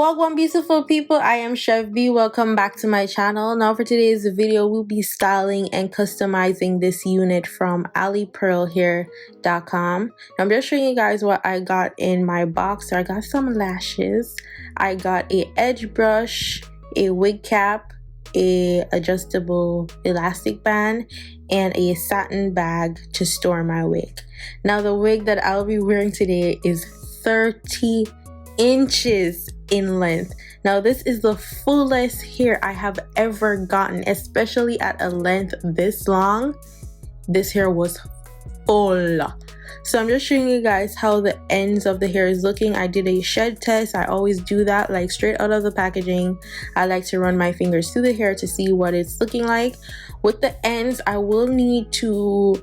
Welcome beautiful people, I am Chef B. Welcome back to my channel. Now for today's video, we'll be styling and customizing this unit from AlipearlHair.com. I'm just showing you guys what I got in my box. So I got some lashes, I got a edge brush, a wig cap, a adjustable elastic band, and a satin bag to store my wig. Now the wig that I'll be wearing today is 30 inches in length. Now this is the fullest hair I have ever gotten, especially at a length this long. This hair was full. So I'm just showing you guys how the ends of the hair is looking. I did a shed test. I always do that, like straight out of the packaging. I like to run my fingers through the hair to see what it's looking like. With the ends, I will need to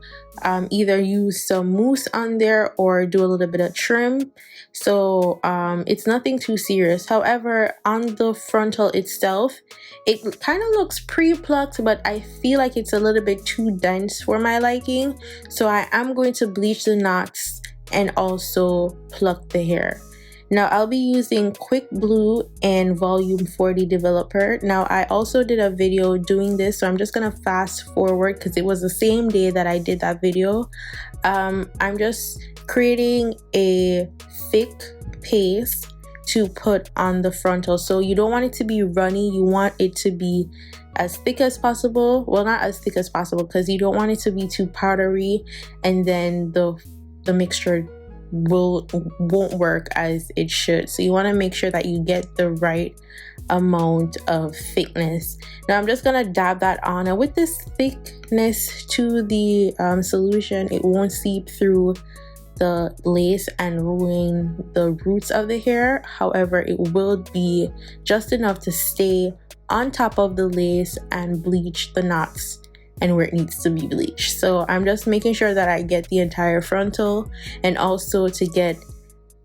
either use some mousse on there or do a little bit of trim. So it's nothing too serious. However, on the frontal itself, it kind of looks pre-plucked, but I feel like it's a little bit too dense for my liking. So I am going to bleach the knots and also pluck the hair. Now I'll be using Quick Blue and Volume 40 Developer. Now I also did a video doing this, so I'm just gonna fast forward because it was the same day that I did that video. I'm just creating a thick paste to put on the frontal. So you don't want it to be runny, you want it to be as thick as possible. Well, not as thick as possible because you don't want it to be too powdery, and then the mixture won't work as it should. So you want to make sure that you get the right amount of thickness. Now I'm just gonna dab that on, and with this thickness to the solution, it won't seep through the lace and ruin the roots of the hair. However, it will be just enough to stay on top of the lace and bleach the knots and where it needs to be bleached. So I'm just making sure that I get the entire frontal and also to get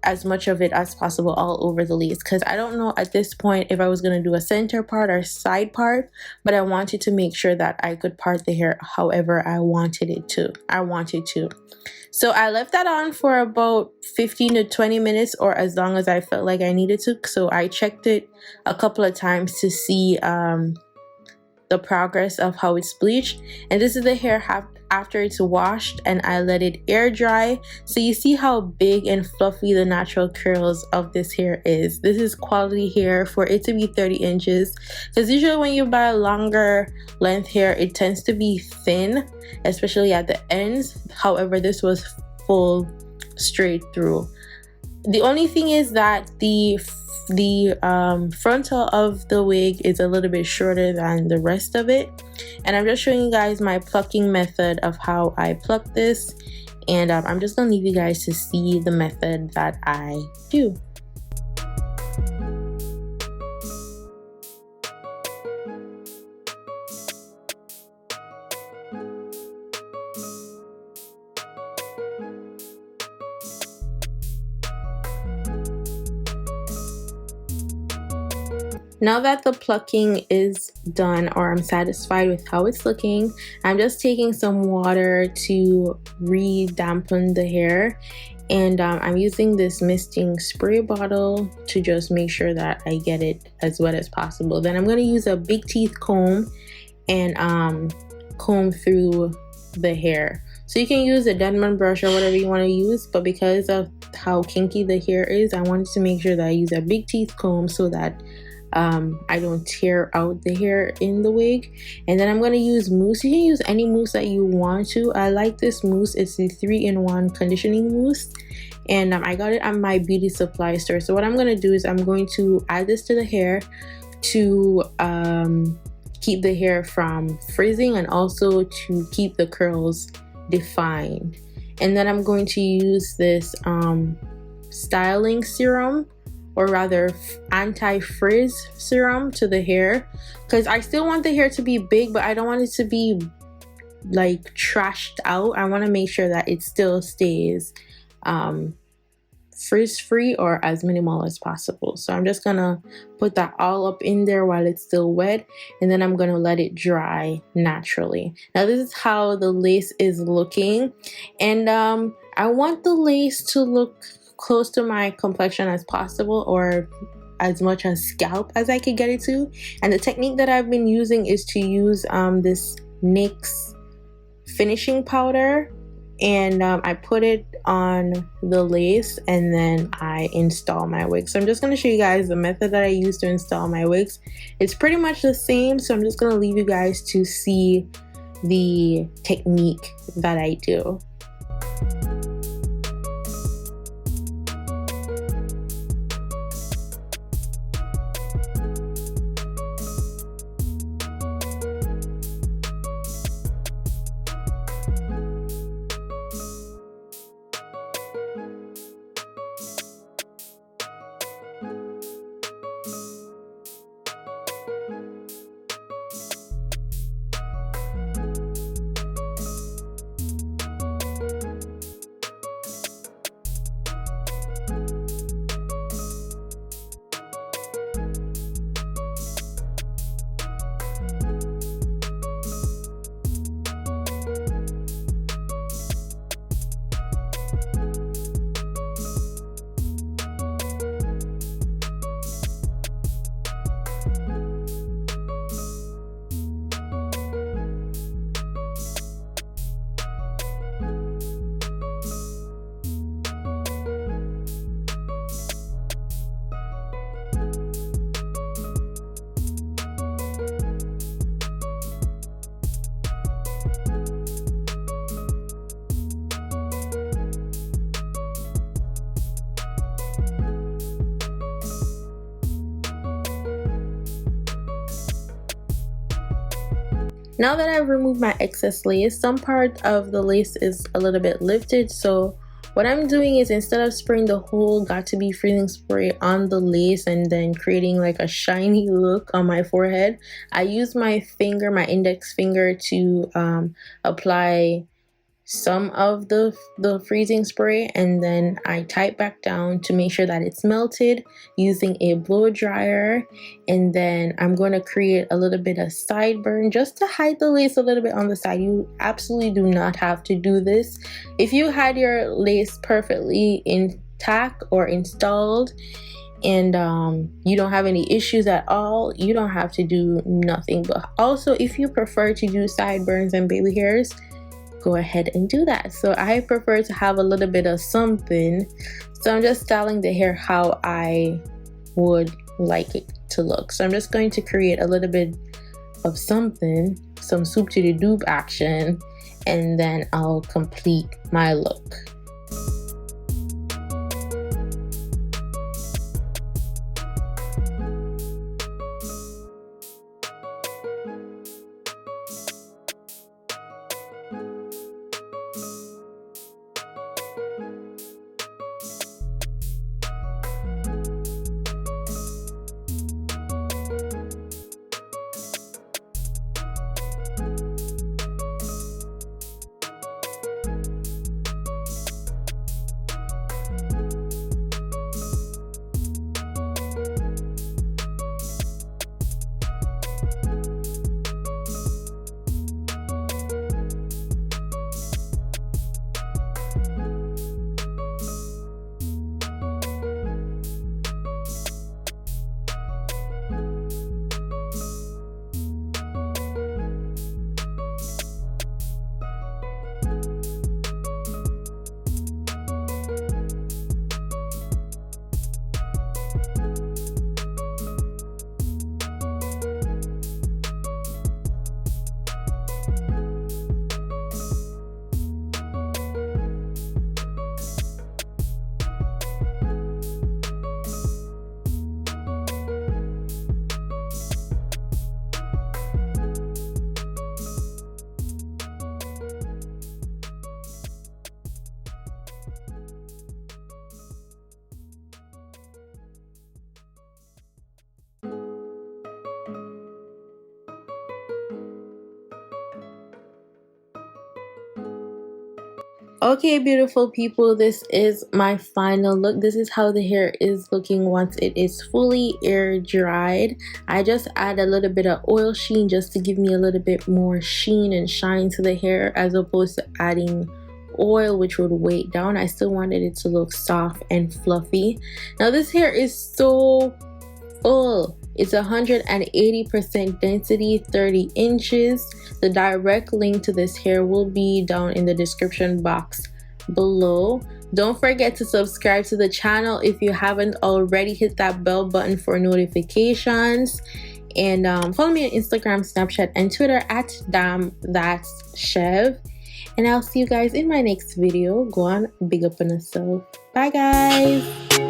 as much of it as possible all over the lace, because I don't know at this point if I was going to do a center part or side part, but I wanted to make sure that I could part the hair however I wanted to. So I left that on for about 15 to 20 minutes, or as long as I felt like I needed to. So I checked it a couple of times to see the progress of how it's bleached. And this is the hair after it's washed, and I let it air dry. So you see how big and fluffy the natural curls of this hair is. This is quality hair for it to be 30 inches, because usually when you buy longer length hair, it tends to be thin, especially at the ends. However, this was full straight through. The only thing is that the frontal of the wig is a little bit shorter than the rest of it, and I'm just showing you guys my plucking method of how I pluck this, and I'm just gonna leave you guys to see the method that I do. Now that the plucking is done, or I'm satisfied with how it's looking, I'm just taking some water to re-dampen the hair, and I'm using this misting spray bottle to just make sure that I get it as wet as possible. Then I'm going to use a big teeth comb and comb through the hair. So you can use a Denman brush or whatever you want to use, but because of how kinky the hair is, I wanted to make sure that I use a big teeth comb so that I don't tear out the hair in the wig. And then I'm going to use mousse. You can use any mousse that you want to. I like this mousse. It's the 3-in-1 conditioning mousse, and I got it at my beauty supply store. So what I'm going to do is I'm going to add this to the hair to keep the hair from frizzing and also to keep the curls defined. And then I'm going to use this styling serum, or rather anti-frizz serum, to the hair, because I still want the hair to be big, but I don't want it to be like trashed out. I want to make sure that it still stays frizz free or as minimal as possible. So I'm just gonna put that all up in there while it's still wet, and then I'm gonna let it dry naturally. Now this is how the lace is looking, and I want the lace to look close to my complexion as possible, or as much as scalp as I could get it to. And the technique that I've been using is to use this NYX finishing powder, and I put it on the lace and then I install my wig. So I'm just going to show you guys the method that I use to install my wigs. It's pretty much the same, so I'm just going to leave you guys to see the technique that I do. Now that I've removed my excess lace, some part of the lace is a little bit lifted, so what I'm doing is, instead of spraying the whole Got To Be freezing spray on the lace and then creating like a shiny look on my forehead, I use my finger, my index finger, to apply some of the freezing spray, and then I tie it back down to make sure that it's melted using a blow dryer. And then I'm going to create a little bit of sideburn just to hide the lace a little bit on the side. You absolutely do not have to do this. If you had your lace perfectly intact or installed and you don't have any issues at all, you don't have to do nothing. But also, if you prefer to do sideburns and baby hairs, go ahead and do that. So I prefer to have a little bit of something, so I'm just styling the hair how I would like it to look. So I'm just going to create a little bit of something, some soup to the dupe action, and then I'll complete my look. Okay, beautiful people, this is my final look. This is how the hair is looking once it is fully air dried. I just add a little bit of oil sheen just to give me a little bit more sheen and shine to the hair, as opposed to adding oil, which would weigh it down. I still wanted it to look soft and fluffy. Now this hair is so full. It's 180% density, 30 inches. The direct link to this hair will be down in the description box below. Don't forget to subscribe to the channel if you haven't already. Hit that bell button for notifications, and follow me on Instagram, Snapchat, and Twitter at damnthatschev. And I'll see you guys in my next video. Go on, big up on yourself. Bye guys.